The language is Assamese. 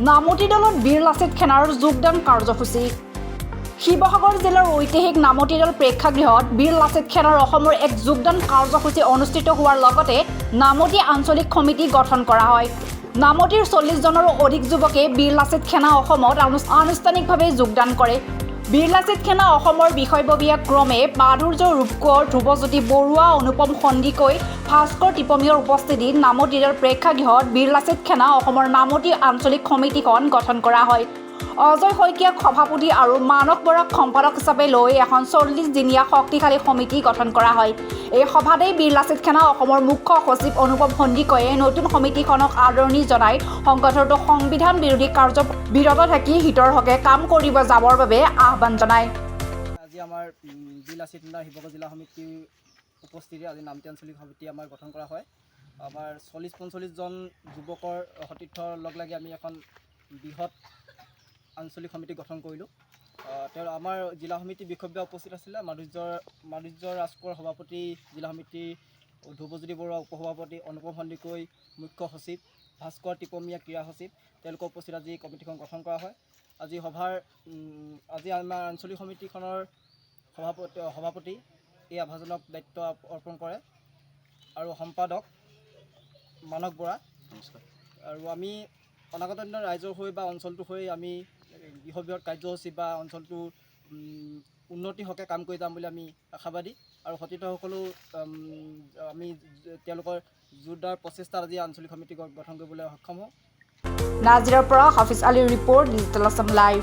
নামতি দলত বীৰ লাচিত সেনাৰ যোগদান কাৰ্যসূচী। শিৱসাগৰ জিলাৰ ঐতিহাসিক নামতি দল প্ৰেক্ষাগৃহত বীৰ লাচিত সেনাৰ অসমৰ এক যোগদান কাৰ্যসূচী অনুষ্ঠিত হোৱাৰ লগতে নামতি আঞ্চলিক সমিতি গঠন কৰা হয়। নামতিৰ 40 জনৰো অধিক যুৱকে বীৰ লাচিত সেনা অসমত আনুষ্ঠানিকভাৱে যোগদান কৰে। বীৰ লাচিত সেনা অসমৰ বিষয়ববীয়া ক্ৰমে মাধুৰ্য ৰূপকোঁৱৰ, ধ্ৰুৱজ্যোতি বৰুৱা, অনুপম সন্দিকৈ, ভাস্কৰ টিপমীয়ৰ উপস্থিতিত নামতি দল প্ৰেক্ষাগৃহত বীৰ লাচিত সেনা অসমৰ নামতি আঞ্চলিক সমিতিখন গঠন কৰা হয়। অজয় শইকীয়াক সভাপতি আৰু মানস বৰাক সম্পাদক হিচাপে লৈ এখন 40 দিনীয়া শক্তিশালী সমিতি গঠন কৰা হয়। এই সভাতেই বীৰ লাচিত সেনা অসমৰ মুখ্য সচিব অনুপম সন্দিকৈয়ে নতুন সমিতিখনক আদৰণি জনাই সংগঠনটোক সংবিধান বিৰোধী কাৰ্য বিৰত থাকি হিতৰ হকে কাম কৰিব যাবৰ বাবে আহ্বান জনায়। আজি আমাৰ বীৰ লাচিত সেনা শিৱসাগৰ জিলা সমিতিৰ উপস্থিতি আজি নামতি আঞ্চলিক সমিতি আমাৰ গঠন কৰা হয়। আমাৰ 40-45 জন যুৱকৰ সতীৰ্থৰ লগ লাগি আমি এখন বৃহৎ আঞ্চলিক সমিতি গঠন কৰিলোঁ। তেওঁ আমাৰ জিলা সমিতি বিষয়ববীয়া উপস্থিত আছিলে। মাধুৰ্য ৰাজকোঁৱৰ সভাপতি, জিলা সমিতিৰ ধ্ৰুৱজ্যোতি বৰুৱা উপসভাপতি, অনুপম সন্দিকৈ মুখ্য সচিব, ভাস্কৰ টিপমীয়া ক্ৰীড়া সচিব, তেওঁলোকৰ উপস্থিত আজি কমিটিখন গঠন কৰা হয়। আজি আমাৰ আঞ্চলিক সমিতিখনৰ সভাপতি এই আভাজনক দায়িত্ব অৰ্পণ কৰে আৰু সম্পাদক মানস বৰা। আৰু আমি অনাগত দিনত ৰাইজৰ হৈ বা অঞ্চলটোৰ হৈ আমি বৃহৎ কাৰ্যসূচী বা অঞ্চলটোৰ উন্নতিৰ হকে কাম কৰি যাম বুলি আমি আশাবাদী। আৰু সতীৰ্থসকলেও আমি তেওঁলোকৰ জোৰদাৰ প্ৰচেষ্টাত আজি আঞ্চলিক সমিতি গঠন কৰিবলৈ সক্ষম হওঁ। নাজিৰৰ পৰা হাফিজ আলীৰ ৰিপৰ্ট, ডিজিটেল আছাম লাইভ।